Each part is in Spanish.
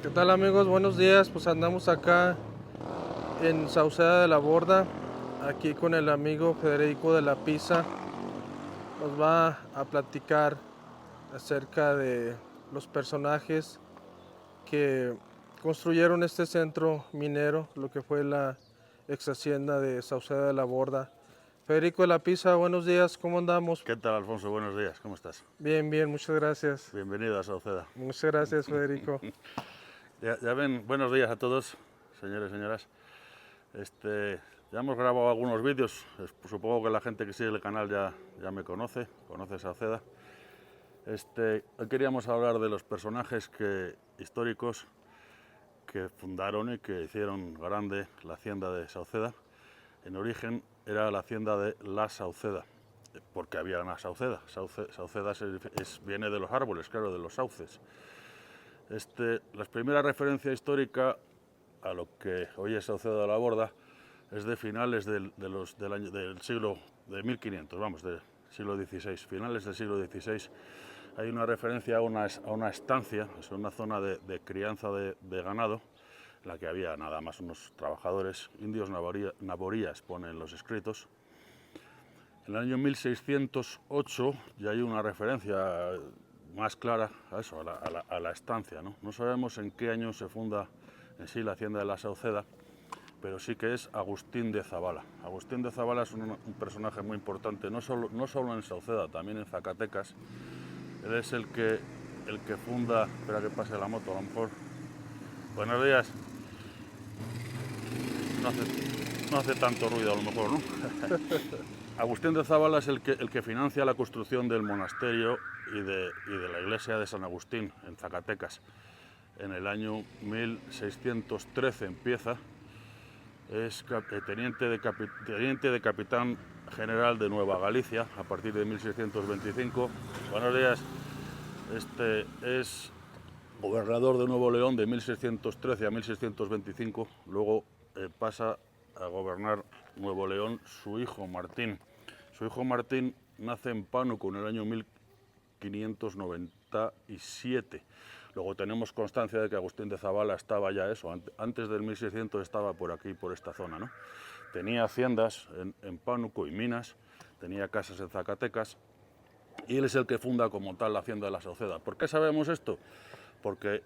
¿Qué tal amigos? Buenos días. Pues andamos acá en Sauceda de la Borda, aquí con el amigo Federico de la Pisa. Nos va a platicar acerca de los personajes que construyeron este centro minero, lo que fue la ex hacienda de Sauceda de la Borda. Federico de la Pisa, buenos días, ¿cómo andamos? ¿Qué tal, Alfonso? Buenos días, ¿cómo estás? Bien, bien, muchas gracias. Bienvenido a Sauceda. Muchas gracias, Federico. Ya ven, buenos días a todos, señores y señoras. Ya hemos grabado algunos vídeos, supongo que la gente que sigue el canal ya me conoce Sauceda. Hoy queríamos hablar de los personajes históricos que fundaron y que hicieron grande la hacienda de Sauceda. En origen era la hacienda de La Sauceda, porque había una sauceda. Sauceda viene de los árboles, claro, de los sauces. La primera referencia histórica a lo que hoy es Sauceda de la Borda es de finales del siglo de 1500, vamos, del siglo XVI, finales del siglo XVI. Hay una referencia a una estancia, es una zona de crianza de ganado, en la que había nada más unos trabajadores indios naborías, ponen los escritos. En el año 1608 ya hay una referencia más clara a eso, a la estancia, ¿no? No sabemos en qué año se funda en sí la hacienda de la Sauceda, pero sí que es Agustín de Zabala. Agustín de Zabala es un personaje muy importante, no solo en Sauceda, también en Zacatecas. Él es el que funda... Espera que pase la moto, a lo mejor. Buenos días. No hace tanto ruido, a lo mejor, ¿no? Agustín de Zabala es el que financia la construcción del monasterio y de la iglesia de San Agustín en Zacatecas. En el año 1613 empieza, es teniente de capitán general de Nueva Galicia a partir de 1625. Buenos días. Es gobernador de Nuevo León de 1613 a 1625. Luego pasa a gobernar Nuevo León su hijo Martín. Su hijo Martín nace en Pánuco en el año 1597. Luego tenemos constancia de que Agustín de Zabala estaba ya antes del 1600 estaba por aquí, por esta zona, ¿no? Tenía haciendas en Pánuco y minas, tenía casas en Zacatecas, y él es el que funda como tal la hacienda de la Sauceda. ¿Por qué sabemos esto? Porque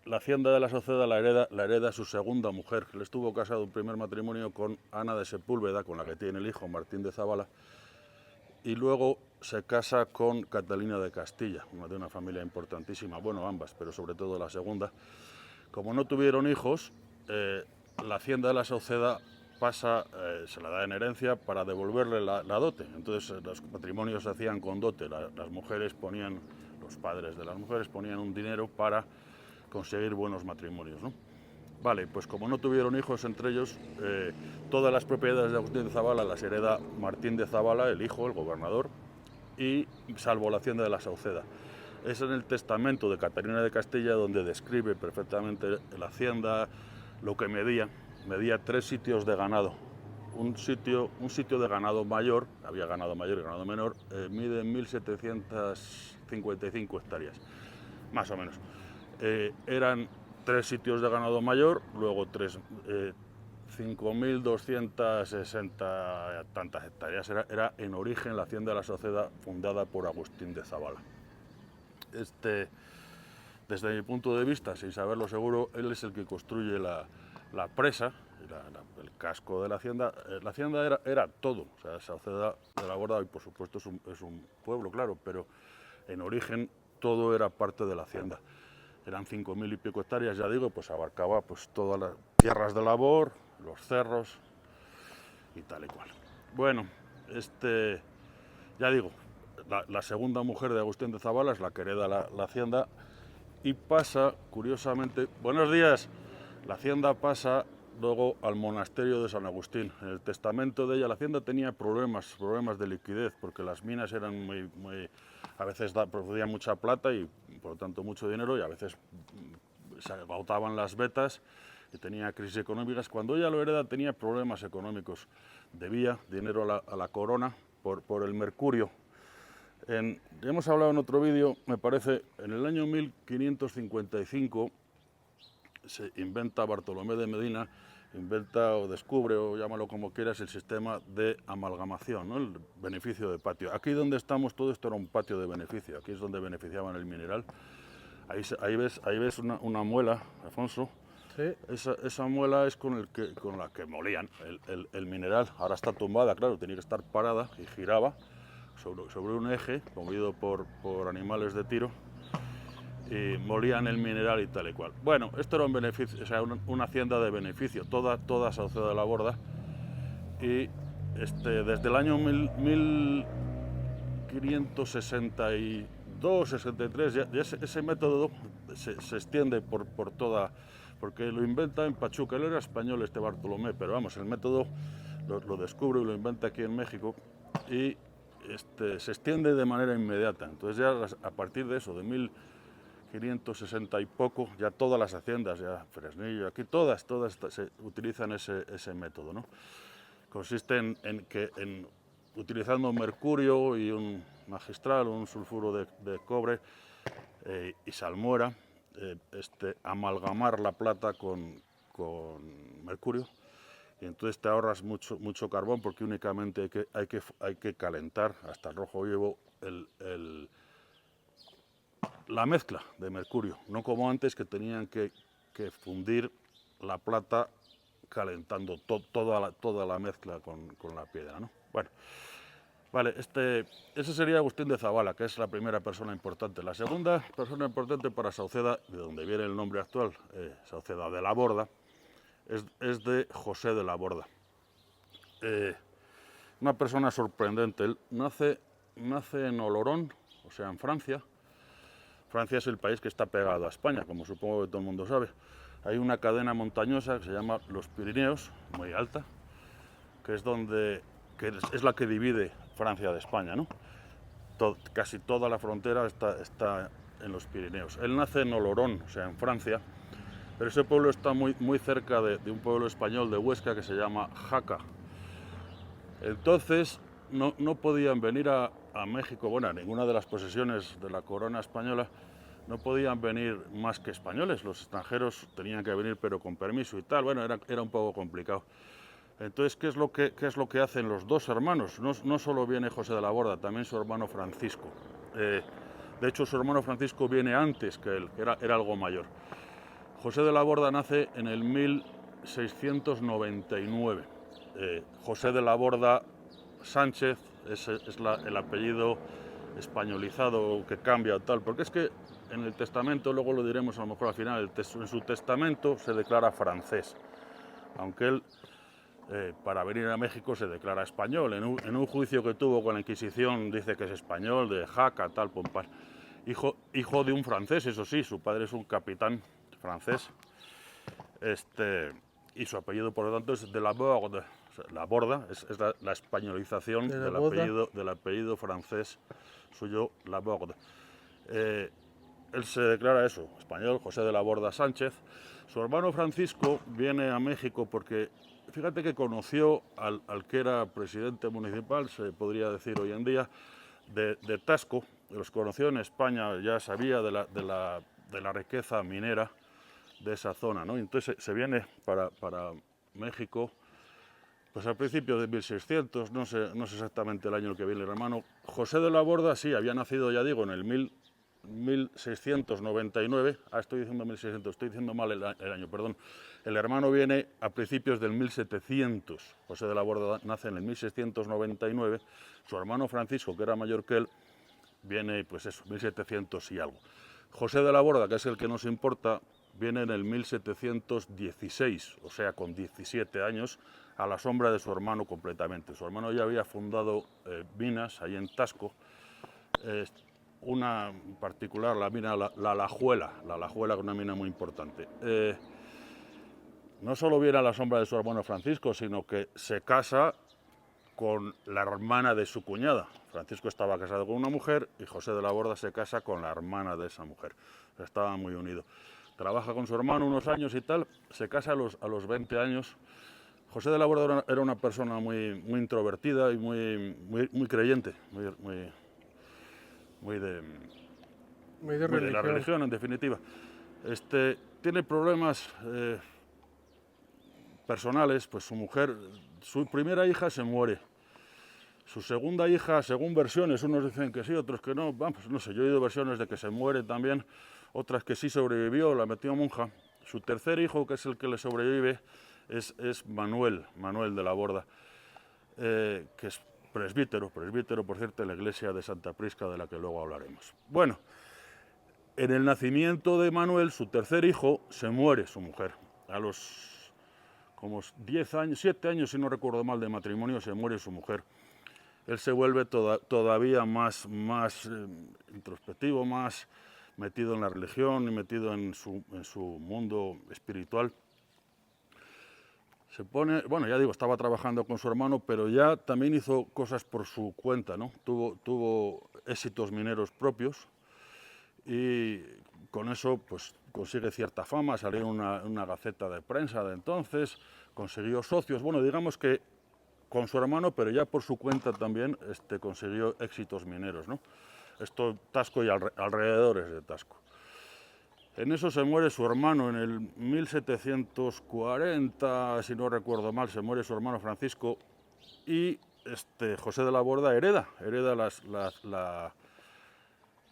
la hacienda de la Sauceda la hereda su segunda mujer. Él estuvo casado en primer matrimonio con Ana de Sepúlveda, con la que tiene el hijo Martín de Zabala, y luego se casa con Catalina de Castilla, de una familia importantísima, bueno, ambas, pero sobre todo la segunda. Como no tuvieron hijos, la hacienda de la Sauceda se la da en herencia para devolverle la dote. Entonces los matrimonios se hacían con dote, los padres de las mujeres ponían un dinero para conseguir buenos matrimonios, ¿no? Vale, pues como no tuvieron hijos entre ellos, todas las propiedades de Agustín de Zabala las hereda Martín de Zabala, el hijo, el gobernador, y salvo la hacienda de la Sauceda. Es en el testamento de Catalina de Castilla donde describe perfectamente la hacienda, lo que medía 3 sitios de ganado. Un sitio de ganado mayor, había ganado mayor y ganado menor, mide 1755 hectáreas, más o menos. Eran 3 sitios de ganado mayor, luego 5.260 tantas hectáreas. Era en origen la hacienda de la Sauceda fundada por Agustín de Zabala. Desde mi punto de vista, sin saberlo seguro, él es el que construye la presa, el casco de la hacienda. La hacienda era todo, o sea, Sauceda de la Borda, y por supuesto es un pueblo, claro, pero en origen todo era parte de la hacienda. Eran 5.000 y pico hectáreas, ya digo, pues abarcaba pues todas las tierras de labor, los cerros y tal y cual. Bueno, ya digo, la segunda mujer de Agustín de Zabala es la que hereda la hacienda y pasa, curiosamente, buenos días, la hacienda pasa luego al monasterio de San Agustín. En el testamento de ella, la hacienda tenía problemas de liquidez, porque las minas eran a veces producían mucha plata y por lo tanto mucho dinero, y a veces se agotaban las vetas y tenía crisis económicas. Cuando ella lo hereda tenía problemas económicos, debía dinero a la corona por el mercurio. Ya hemos hablado en otro vídeo, me parece, en el año 1555 se inventa Bartolomé de Medina, inventa o descubre, o llámalo como quieras, el sistema de amalgamación, ¿no? El beneficio de patio. Aquí donde estamos, todo esto era un patio de beneficio, aquí es donde beneficiaban el mineral. Ahí ves una muela, Alfonso. Sí. Esa muela es con la que molían el mineral. Ahora está tumbada, claro, tenía que estar parada y giraba sobre un eje, movido por animales de tiro, y molían el mineral y tal y cual. Bueno, esto era un beneficio, o sea, una hacienda de beneficio, toda Sauceda de la Borda. Y desde el año 1562, 63, ya ese método se extiende por toda, porque lo inventa en Pachuca. Él era español, este Bartolomé, pero vamos, el método lo descubre y lo inventa aquí en México, y se extiende de manera inmediata. Entonces ya a partir de eso, de 1560 y poco, ya todas las haciendas, ya Fresnillo, aquí todas se utilizan ese método, ¿no? Consiste en utilizando mercurio y un magistral, un sulfuro de cobre y salmuera, amalgamar la plata con mercurio, y entonces te ahorras mucho carbón, porque únicamente hay que calentar hasta el rojo vivo la mezcla de mercurio, no como antes, que tenían que fundir la plata calentando toda la mezcla con la piedra, ¿no? Bueno, vale, ese sería Agustín de Zabala, que es la primera persona importante. La segunda persona importante para Sauceda, de donde viene el nombre actual, Sauceda de la Borda, es de José de la Borda. Una persona sorprendente. Él nace en Olorón, o sea, en Francia. Francia es el país que está pegado a España, como supongo que todo el mundo sabe. Hay una cadena montañosa que se llama los Pirineos, muy alta, que es la que divide Francia de España, ¿no? Casi toda la frontera está en los Pirineos. Él nace en Olorón, o sea, en Francia, pero ese pueblo está muy cerca de un pueblo español de Huesca que se llama Jaca. Entonces no podían venir a México, bueno, a ninguna de las posesiones de la corona española, no podían venir más que españoles. Los extranjeros tenían que venir, pero con permiso y tal. Bueno, era un poco complicado. Entonces, ¿qué es lo que hacen los dos hermanos? No solo viene José de la Borda, también su hermano Francisco. De hecho, su hermano Francisco viene antes que él, era algo mayor. José de la Borda nace en el 1699. José de la Borda Sánchez es el apellido españolizado que cambia tal, porque es que en el testamento, luego lo diremos a lo mejor al final, en su testamento se declara francés, aunque él para venir a México se declara español. En un juicio que tuvo con la Inquisición dice que es español, de Jaca, tal, pompal. Hijo de un francés, eso sí, su padre es un capitán francés, y su apellido, por lo tanto, es de la Borda. La Borda es la españolización del apellido francés suyo, la Borda. Él se declara eso, español, José de la Borda Sánchez. Su hermano Francisco viene a México porque, fíjate que conoció al que era presidente municipal, se podría decir hoy en día, de Tasco. Los conoció en España, ya sabía de la riqueza minera de esa zona, ¿no? Entonces se viene para México, pues al principio de 1600, no sé exactamente el año en el que viene el hermano. José de la Borda, sí, había nacido, ya digo, en el 1699, estoy diciendo 1600, estoy diciendo mal el año, perdón. El hermano viene a principios del 1700, José de la Borda nace en el 1699, su hermano Francisco, que era mayor que él, viene, pues eso, 1700 y algo. José de la Borda, que es el que nos importa, viene en el 1716, o sea, con 17 años, a la sombra de su hermano completamente. Su hermano ya había fundado minas ahí en Tasco, una en particular, la mina La Alajuela, que es una mina muy importante. No solo viene a la sombra de su hermano Francisco, sino que se casa con la hermana de su cuñada. Francisco estaba casado con una mujer y José de la Borda se casa con la hermana de esa mujer. Estaba muy unido. Trabaja con su hermano unos años y tal, se casa a los 20 años. José de la Borda era una persona muy introvertida y muy creyente, muy de Muy de muy de la religión. religión, en definitiva. Tiene problemas personales, pues su mujer, su primera hija se muere. Su segunda hija, según versiones, unos dicen que sí, otros que no, vamos, no sé, yo he oído versiones de que se muere también, otras que sí sobrevivió, la metió monja. Su tercer hijo, que es el que le sobrevive, es Manuel de la Borda, que es presbítero, por cierto, en la iglesia de Santa Prisca, de la que luego hablaremos. Bueno, en el nacimiento de Manuel, su tercer hijo, se muere su mujer. A los como 10 años, 7 años, si no recuerdo mal, de matrimonio, se muere su mujer. Él se vuelve todavía más introspectivo, más metido en la religión y metido en su mundo espiritual. Se pone, bueno, ya digo, estaba trabajando con su hermano, pero ya también hizo cosas por su cuenta, ¿no? Tuvo éxitos mineros propios y con eso pues consigue cierta fama, salió en una gaceta de prensa de entonces, consiguió socios, bueno, digamos que con su hermano, pero ya por su cuenta también consiguió éxitos mineros, ¿no? Esto Tasco y alrededores de Tasco. En eso se muere su hermano en el 1740, si no recuerdo mal, se muere su hermano Francisco y José de la Borda hereda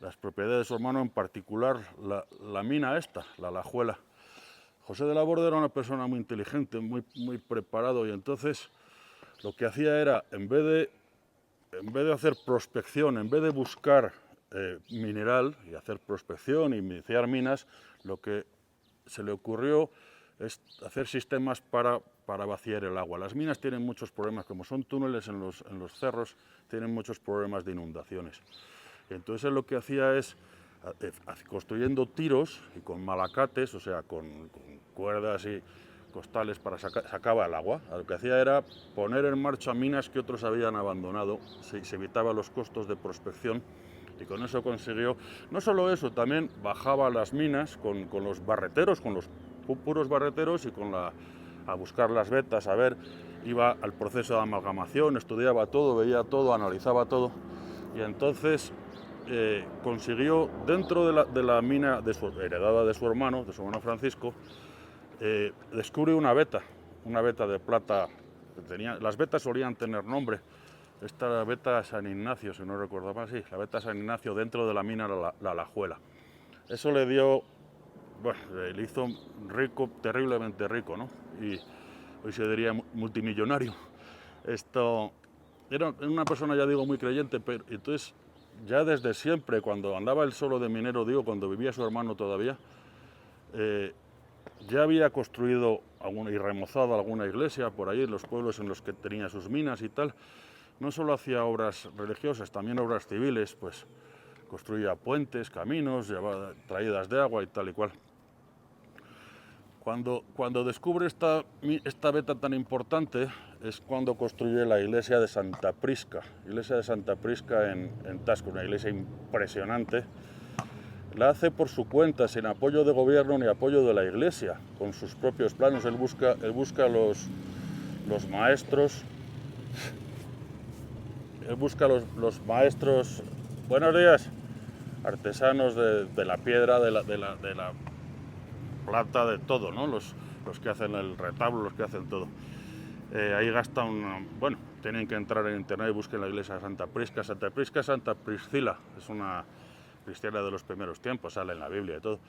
las propiedades de su hermano, en particular la mina esta, la Alajuela. José de la Borda era una persona muy inteligente, muy preparado, y entonces lo que hacía era, en vez de hacer prospección, en vez de buscar mineral y hacer prospección y iniciar minas, lo que se le ocurrió es hacer sistemas para vaciar el agua. Las minas tienen muchos problemas, como son túneles en los cerros, tienen muchos problemas de inundaciones. Entonces él lo que hacía es, construyendo tiros y con malacates, o sea, con cuerdas y costales para sacaba el agua. Lo que hacía era poner en marcha minas que otros habían abandonado, se evitaba los costos de prospección y con eso consiguió, no solo eso, también bajaba las minas con los barreteros, con los puros barreteros y a buscar las vetas, a ver, iba al proceso de amalgamación, estudiaba todo, veía todo, analizaba todo y entonces consiguió dentro de la mina heredada de su hermano Francisco, descubre una veta de plata. Las vetas solían tener nombre. Esta era la veta San Ignacio, si no recuerdo mal, sí, la veta San Ignacio dentro de la mina la Alajuela. Eso le dio, bueno, le hizo rico, terriblemente rico, ¿no? Y hoy se diría multimillonario. Era una persona, ya digo, muy creyente, pero entonces ya desde siempre, cuando andaba él solo de minero, digo, cuando vivía su hermano todavía, ya había construido y remozado alguna iglesia por ahí en los pueblos en los que tenía sus minas y tal. No solo hacía obras religiosas, también obras civiles, pues construía puentes, caminos, traídas de agua y tal y cual. Cuando descubre esta veta tan importante es cuando construye la iglesia de Santa Prisca. Iglesia de Santa Prisca en Tasco, una iglesia impresionante. La hace por su cuenta, sin apoyo de gobierno ni apoyo de la iglesia, con sus propios planos. Él busca los maestros. Él busca los maestros, buenos días, artesanos de la piedra, de la plata, de todo, ¿no? Los que hacen el retablo, los que hacen todo. Ahí gastan, bueno, tienen que entrar en internet y busquen la iglesia de Santa Prisca. Santa Prisca, Santa Priscila, es una cristiana de los primeros tiempos, sale en la Biblia y todo.